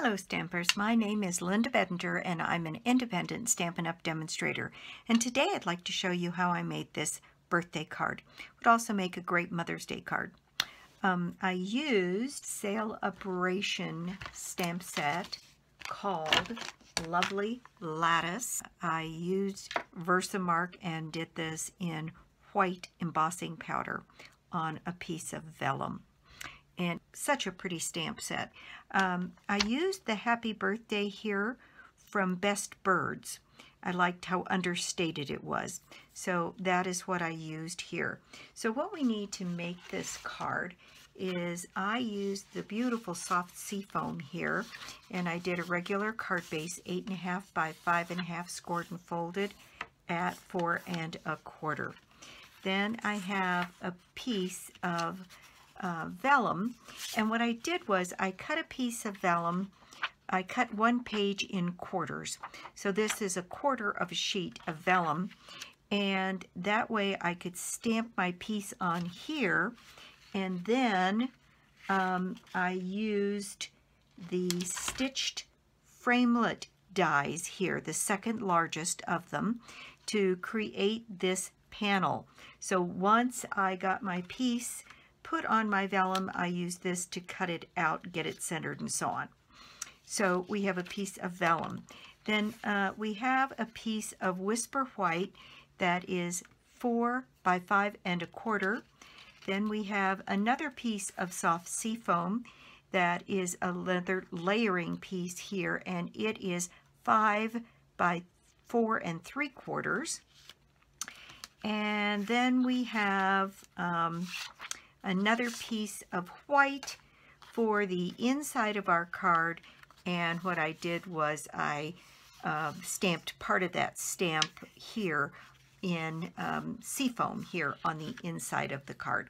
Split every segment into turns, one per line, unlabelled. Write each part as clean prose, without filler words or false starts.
Hello Stampers, my name is Linda Bedinger and I'm an independent Stampin' Up! Demonstrator. And today I'd like to show you how I made this birthday card. It would also make a great Mother's Day card. I used Celebration stamp set called Lovely Lattice. I used Versamark and did this in white embossing powder on a piece of vellum. And such a pretty stamp set. I used the Happy Birthday here from Best Birds. I liked how understated it was. So that is what I used here. So what we need to make this card is I used the beautiful soft Seafoam here, and I did a regular card base, 8.5 by 5.5 scored and folded at 4 1/4. Then I have a piece of vellum, and what I did was I cut a piece of vellum. I cut one page in quarters, so this is a quarter of a sheet of vellum, and that way I could stamp my piece on here. And then I used the stitched framelit dies here, the second largest of them, to create this panel. So once I got my piece put on my vellum, I use this to cut it out, get it centered, and so on. So we have a piece of vellum. Then we have a piece of Whisper White that is 4 by 5 1/4. Then we have another piece of soft Seafoam that is a leather layering piece here, and it is 5 by 4 3/4. And then we have another piece of white for the inside of our card, and what I did was I stamped part of that stamp here in Seafoam here on the inside of the card.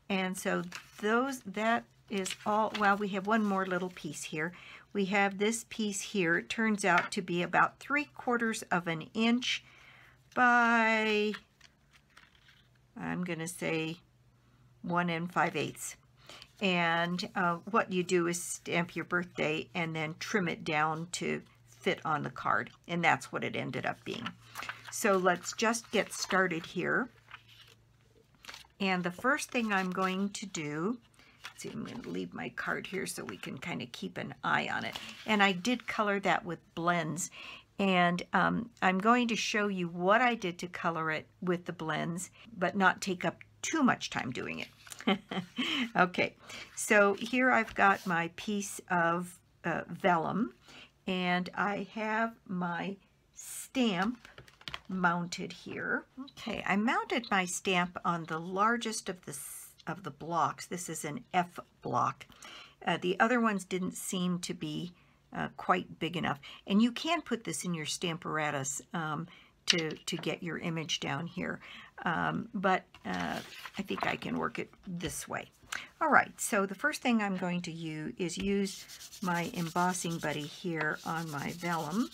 And so that is all. Well, we have one more little piece here. We have this piece here. It turns out to be about 3/4 of an inch by, I'm going to say, 1 5/8. And what you do is stamp your birthday and then trim it down to fit on the card, and that's what it ended up being. So let's just get started here. And the first thing I'm going to do, let's see, I'm going to leave my card here so we can kind of keep an eye on it. And I did color that with blends, and I'm going to show you what I did to color it with the blends, but not take up too much time doing it. Okay, so here I've got my piece of vellum, and I have my stamp mounted here. Okay, I mounted my stamp on the largest of the blocks. This is an F block. The other ones didn't seem to be quite big enough, and you can put this in your Stamparatus to get your image down here, but I think I can work it this way. All right, so the first thing I'm going to use my embossing buddy here on my vellum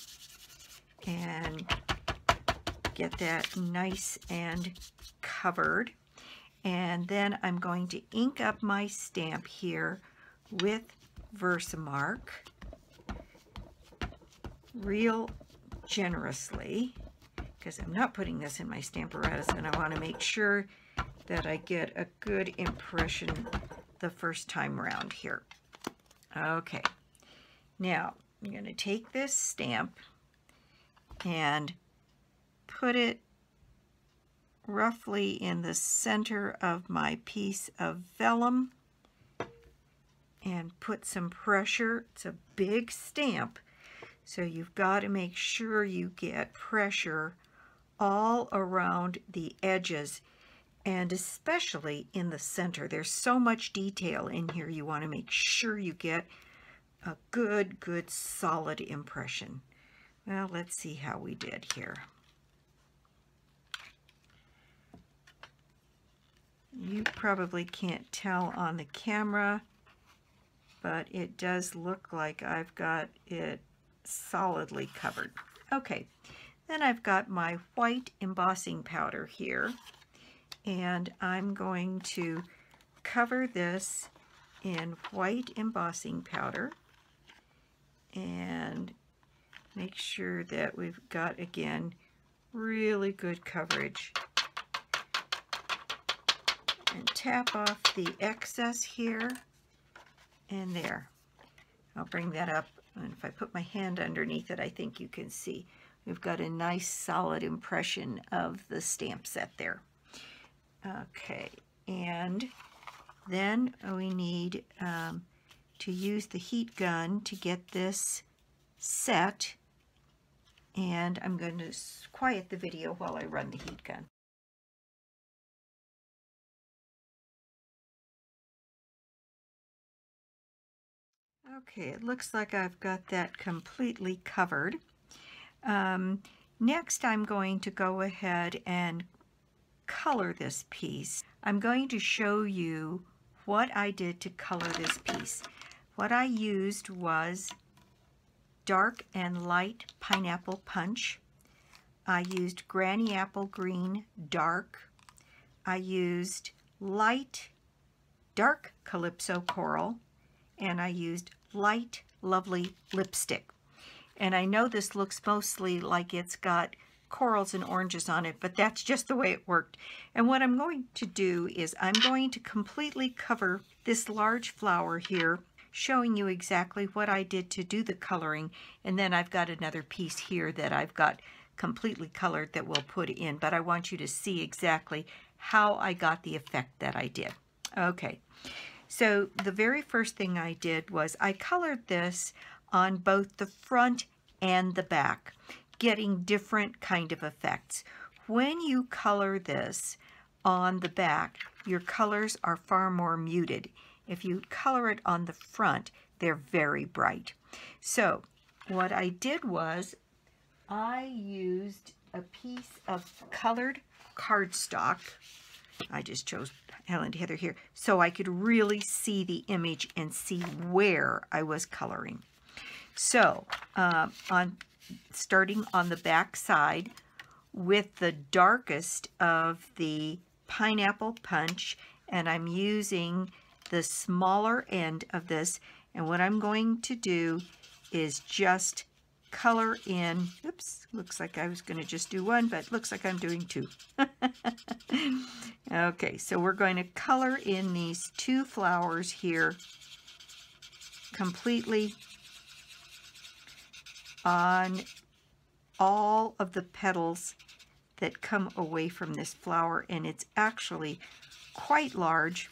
and get that nice and covered. And then I'm going to ink up my stamp here with Versamark real generously, because I'm not putting this in my Stamparatus, and I want to make sure that I get a good impression the first time around here. Okay, now I'm going to take this stamp and put it roughly in the center of my piece of vellum and put some pressure. It's a big stamp, so you've got to make sure you get pressure all around the edges, and especially in the center. There's so much detail in here, you want to make sure you get a good solid impression. Well, let's see how we did here. You probably can't tell on the camera, but it does look like I've got it solidly covered. Okay, then I've got my white embossing powder here, and I'm going to cover this in white embossing powder and make sure that we've got, again, really good coverage. And tap off the excess here and there. I'll bring that up, and if I put my hand underneath it, I think you can see. We've got a nice solid impression of the stamp set there. Okay, and then we need to use the heat gun to get this set, and I'm going to quiet the video while I run the heat gun. Okay, it looks like I've got that completely covered. Next, I'm going to go ahead and color this piece. I'm going to show you what I did to color this piece. What I used was dark and light pineapple punch. I used granny apple green dark. I used light dark calypso coral, and I used light lovely lipstick. And I know this looks mostly like it's got corals and oranges on it, but that's just the way it worked. And what I'm going to do is I'm going to completely cover this large flower here, showing you exactly what I did to do the coloring. And then I've got another piece here that I've got completely colored that we'll put in, but I want you to see exactly how I got the effect that I did. Okay, so the very first thing I did was I colored this on both the front and the back, getting different kind of effects. When you color this on the back, your colors are far more muted. If you color it on the front, they're very bright. So what I did was I used a piece of colored cardstock. I just chose Helen Heather here so I could really see the image and see where I was coloring. So starting on the back side with the darkest of the pineapple punch, and I'm using the smaller end of this, and what I'm going to do is just color in, oops, looks like I was going to just do one, but looks like I'm doing two. Okay, so we're going to color in these two flowers here completely on all of the petals that come away from this flower, and it's actually quite large,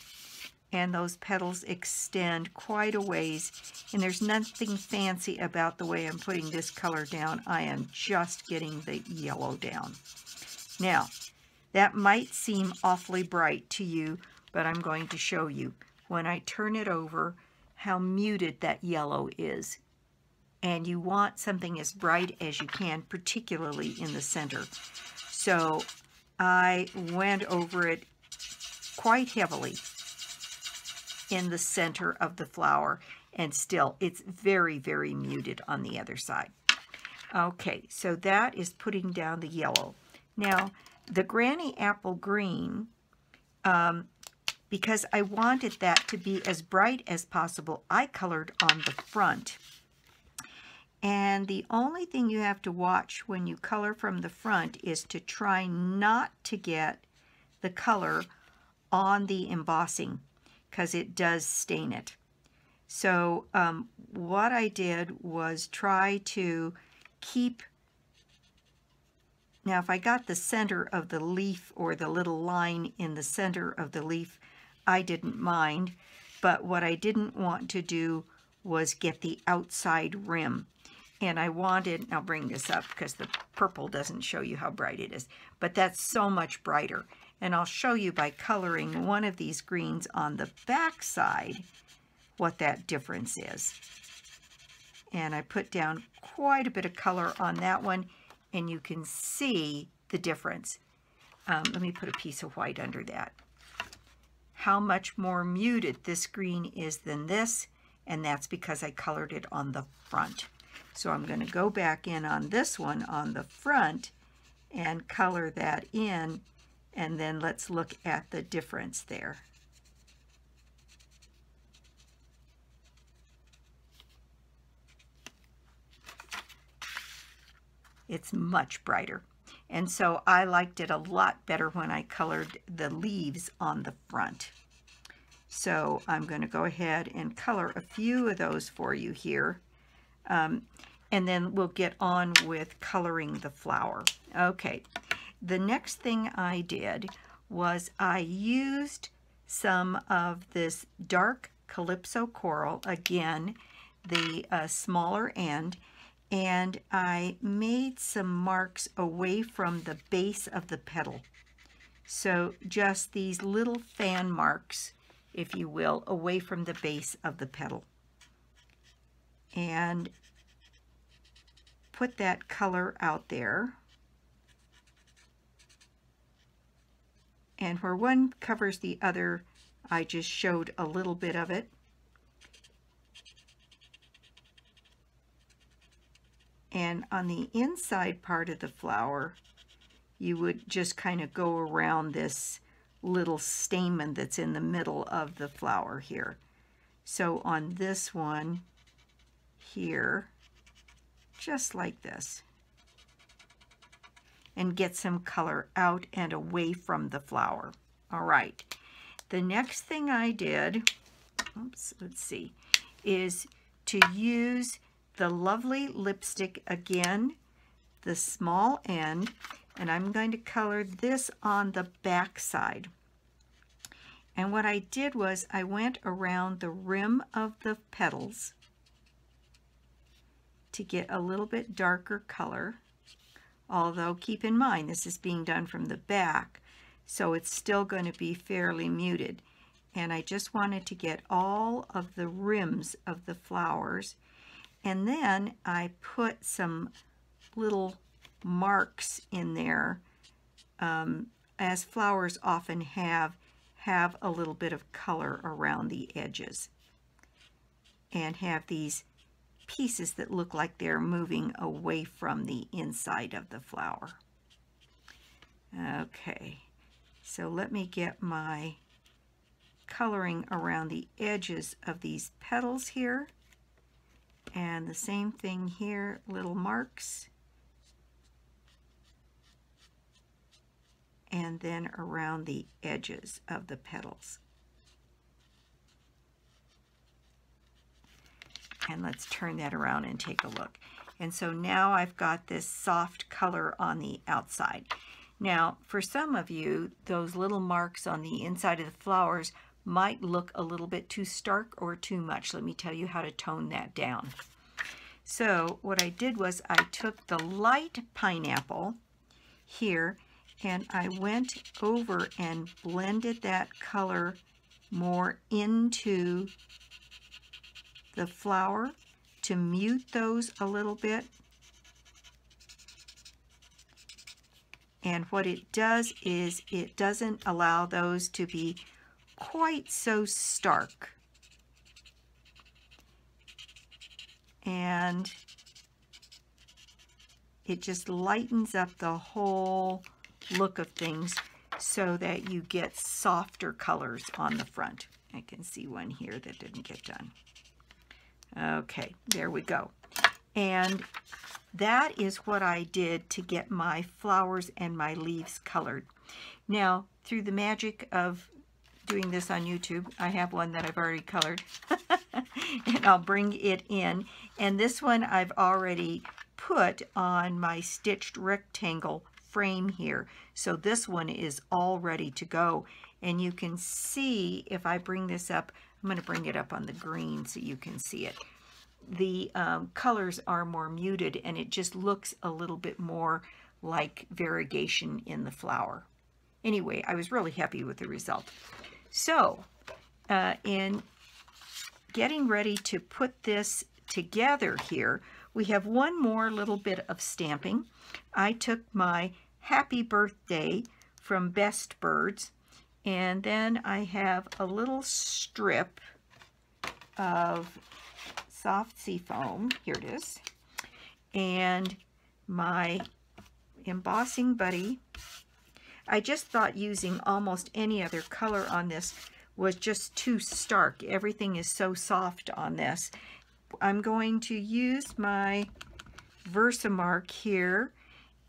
and those petals extend quite a ways, and there's nothing fancy about the way I'm putting this color down. I am just getting the yellow down. Now, that might seem awfully bright to you, but I'm going to show you when I turn it over how muted that yellow is. And you want something as bright as you can, particularly in the center. So I went over it quite heavily in the center of the flower, and still it's very, very muted on the other side. Okay, so that is putting down the yellow. Now, the granny apple green, because I wanted that to be as bright as possible, I colored on the front. And the only thing you have to watch when you color from the front is to try not to get the color on the embossing, because it does stain it. So what I did was try to keep, now if I got the center of the leaf or the little line in the center of the leaf, I didn't mind, but what I didn't want to do was get the outside rim. And I wanted, I'll bring this up because the purple doesn't show you how bright it is, but that's so much brighter. And I'll show you by coloring one of these greens on the back side what that difference is. And I put down quite a bit of color on that one, and you can see the difference. Let me put a piece of white under that. How much more muted this green is than this, and that's because I colored it on the front. So I'm going to go back in on this one on the front and color that in, and then let's look at the difference there. It's much brighter. And so I liked it a lot better when I colored the leaves on the front. So I'm going to go ahead and color a few of those for you here. And then we'll get on with coloring the flower. Okay, the next thing I did was I used some of this dark Calypso coral, again, the smaller end, and I made some marks away from the base of the petal. So just these little fan marks, if you will, away from the base of the petal. And put that color out there. And where one covers the other, I just showed a little bit of it. And on the inside part of the flower, you would just kind of go around this little stamen that's in the middle of the flower here. So on this one here, just like this, and get some color out and away from the flower. All right, the next thing I did, let's see, is to use the lovely lipstick again, the small end, and I'm going to color this on the back side. And what I did was I went around the rim of the petals to get a little bit darker color, although keep in mind this is being done from the back, so it's still going to be fairly muted. And I just wanted to get all of the rims of the flowers, and then I put some little marks in there, as flowers often have a little bit of color around the edges, and have these pieces that look like they're moving away from the inside of the flower. Okay, so let me get my coloring around the edges of these petals here, and the same thing here, little marks, and then around the edges of the petals. And let's turn that around and take a look. And so now I've got this soft color on the outside. Now, for some of you, those little marks on the inside of the flowers might look a little bit too stark or too much. Let me tell you how to tone that down. So what I did was I took the light pineapple here, and I went over and blended that color more into the flower to mute those a little bit. And what it does is it doesn't allow those to be quite so stark. And it just lightens up the whole look of things so that you get softer colors on the front. I can see one here that didn't get done. Okay, there we go. And that is what I did to get my flowers and my leaves colored. Now, through the magic of doing this on YouTube, I have one that I've already colored. And I'll bring it in. And this one I've already put on my stitched rectangle frame here. So this one is all ready to go. And you can see, if I bring this up, I'm going to bring it up on the green so you can see it. The colors are more muted, and it just looks a little bit more like variegation in the flower. Anyway, I was really happy with the result. So, in getting ready to put this together here, we have one more little bit of stamping. I took my Happy Birthday from Best Birds, and then I have a little strip of soft Seafoam. Here it is. And my embossing buddy. I just thought using almost any other color on this was just too stark. Everything is so soft on this. I'm going to use my Versamark here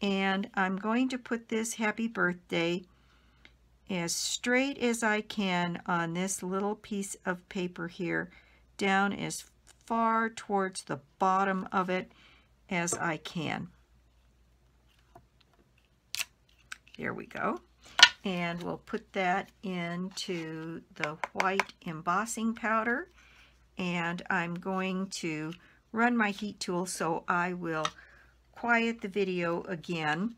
And I'm going to put this happy birthday as straight as I can on this little piece of paper here, down as far towards the bottom of it as I can. There we go. And we'll put that into the white embossing powder. And I'm going to run my heat tool, so I will quiet the video again.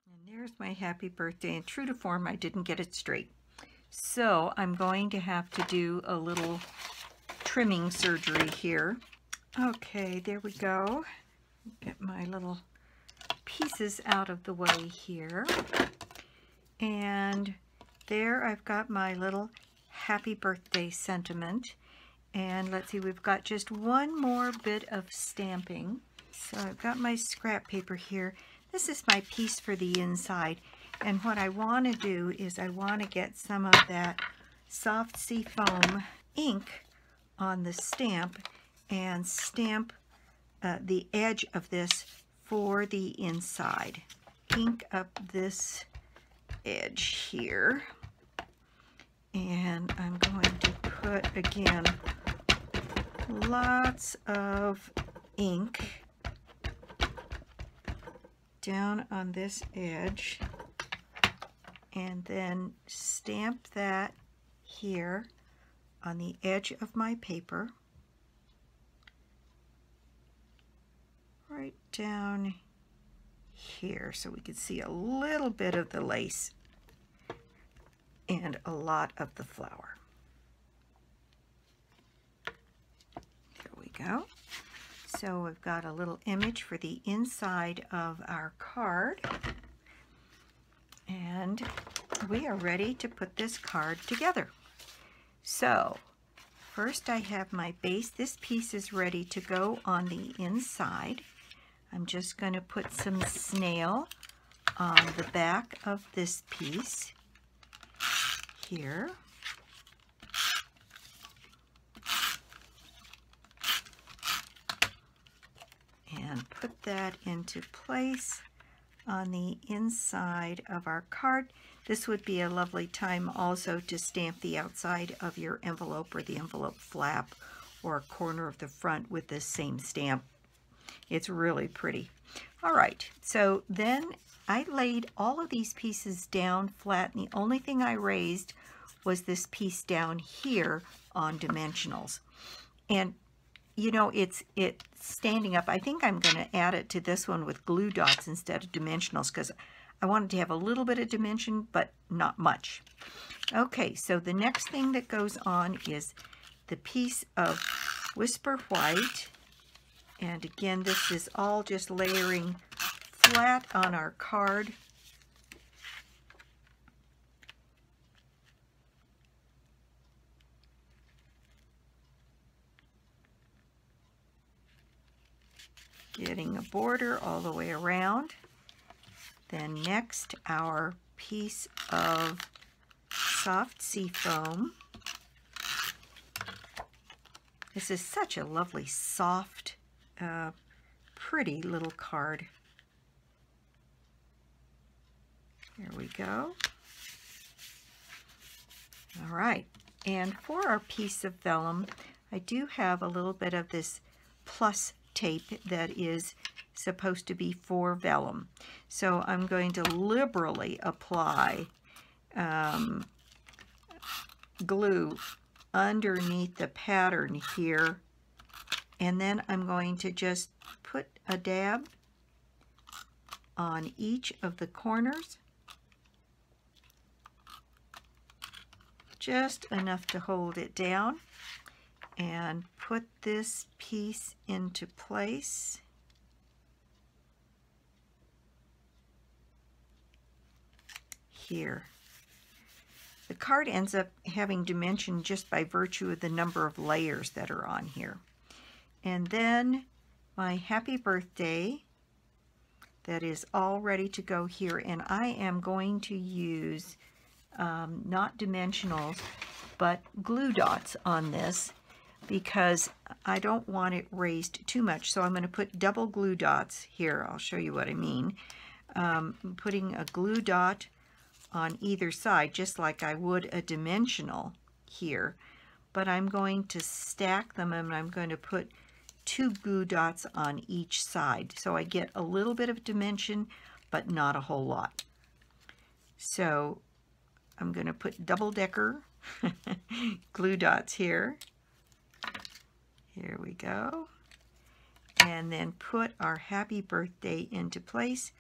And there's my happy birthday. And true to form, I didn't get it straight. So I'm going to have to do a little trimming surgery here. Okay, there we go. Get my little pieces out of the way here. And there I've got my little happy birthday sentiment. And let's see, we've got just one more bit of stamping. So I've got my scrap paper here. This is my piece for the inside. And what I want to do is I want to get some of that soft Seafoam ink on the stamp and stamp the edge of this for the inside. Ink up this edge here. And I'm going to put, again, lots of ink down on this edge, and then stamp that here on the edge of my paper, right down here, so we can see a little bit of the lace and a lot of the flower. Here we go. So we've got a little image for the inside of our card. And we are ready to put this card together. So first I have my base. This piece is ready to go on the inside. I'm just going to put some snail on the back of this piece here. And put that into place on the inside of our card. This would be a lovely time also to stamp the outside of your envelope or the envelope flap or a corner of the front with this same stamp. It's really pretty. All right, so then I laid all of these pieces down flat, and the only thing I raised was this piece down here on dimensionals. And you know, it's standing up. I think I'm going to add it to this one with glue dots instead of dimensionals because I wanted to have a little bit of dimension, but not much. Okay, so the next thing that goes on is the piece of Whisper White. And again, this is all just layering flat on our card. Getting a border all the way around. Then next, our piece of soft Seafoam. This is such a lovely, soft, pretty little card. There we go. All right, and for our piece of vellum, I do have a little bit of this plus tape that is supposed to be for vellum. So I'm going to liberally apply glue underneath the pattern here, and then I'm going to just put a dab on each of the corners, just enough to hold it down, and put this piece into place. Here. The card ends up having dimension just by virtue of the number of layers that are on here. And then my happy birthday that is all ready to go here, and I am going to use not dimensionals but glue dots on this. because I don't want it raised too much. So I'm going to put double glue dots here. I'll show you what I mean. I'm putting a glue dot on either side, just like I would a dimensional here. But I'm going to stack them, and I'm going to put 2 glue dots on each side. So I get a little bit of dimension, but not a whole lot. So I'm going to put double-decker glue dots here. Here we go. And then put our happy birthday into place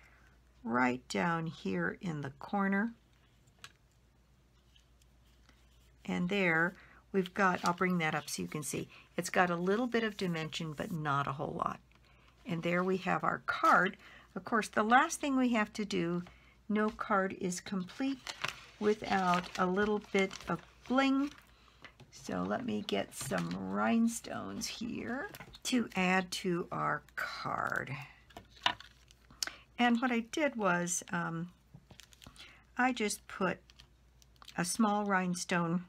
right down here in the corner. And there we've got, I'll bring that up so you can see, it's got a little bit of dimension, but not a whole lot. And there we have our card. Of course, the last thing we have to do, no card is complete without a little bit of bling. So let me get some rhinestones here to add to our card. And what I did was I just put a small rhinestone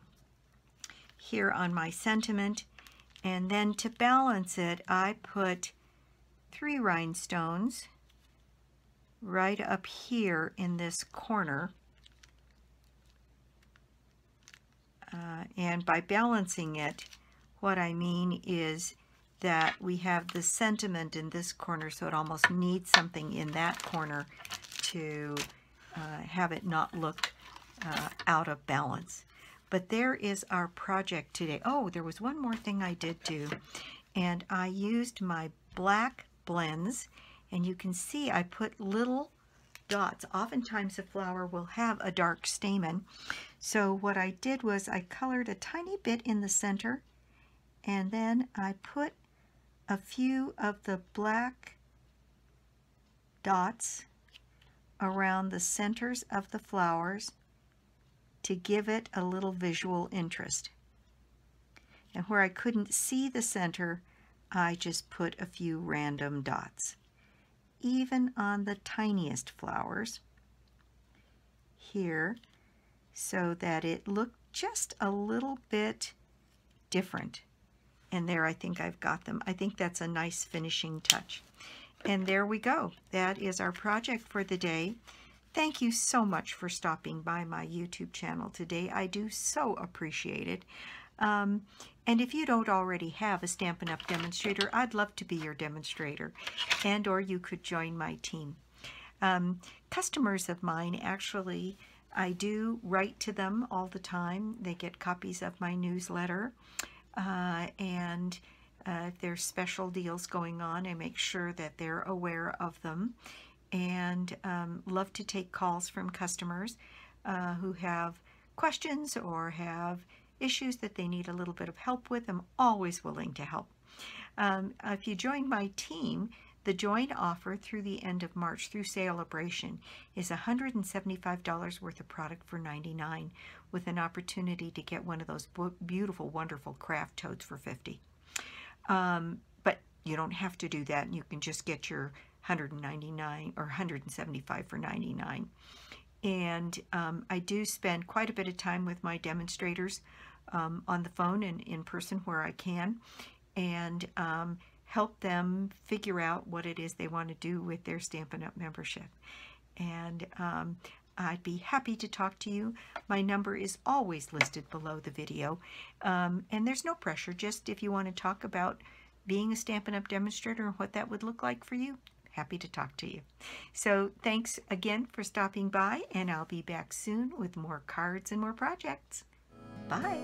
here on my sentiment, and then to balance it I put 3 rhinestones right up here in this corner. And by balancing it, what I mean is that we have the sentiment in this corner, so it almost needs something in that corner to have it not look out of balance. But there is our project today. Oh, there was one more thing I did do, and I used my black blends, and you can see I put little dots. Oftentimes a flower will have a dark stamen. So what I did was I colored a tiny bit in the center, and then I put a few of the black dots around the centers of the flowers to give it a little visual interest. And where I couldn't see the center, I just put a few random dots. Even on the tiniest flowers here, so that it looked just a little bit different. And there, I think I've got them. I think that's a nice finishing touch. And there we go. That is our project for the day. Thank you so much for stopping by my YouTube channel today. I do so appreciate it. And if you don't already have a Stampin' Up! Demonstrator, I'd love to be your demonstrator, and or you could join my team. Customers of mine, actually, I do write to them all the time. They get copies of my newsletter, and if there's special deals going on, I make sure that they're aware of them, and love to take calls from customers who have questions or have issues that they need a little bit of help with. I'm always willing to help. If you join my team, the join offer through the end of March through Celebration is $175 worth of product for $99, with an opportunity to get one of those beautiful, wonderful craft totes for $50. But you don't have to do that, and you can just get your $199 or $175 for $99. And I do spend quite a bit of time with my demonstrators on the phone and in person where I can, and help them figure out what it is they want to do with their Stampin' Up! Membership. And I'd be happy to talk to you. My number is always listed below the video. And there's no pressure, just if you want to talk about being a Stampin' Up! Demonstrator and what that would look like for you, happy to talk to you. So thanks again for stopping by, and I'll be back soon with more cards and more projects. Bye.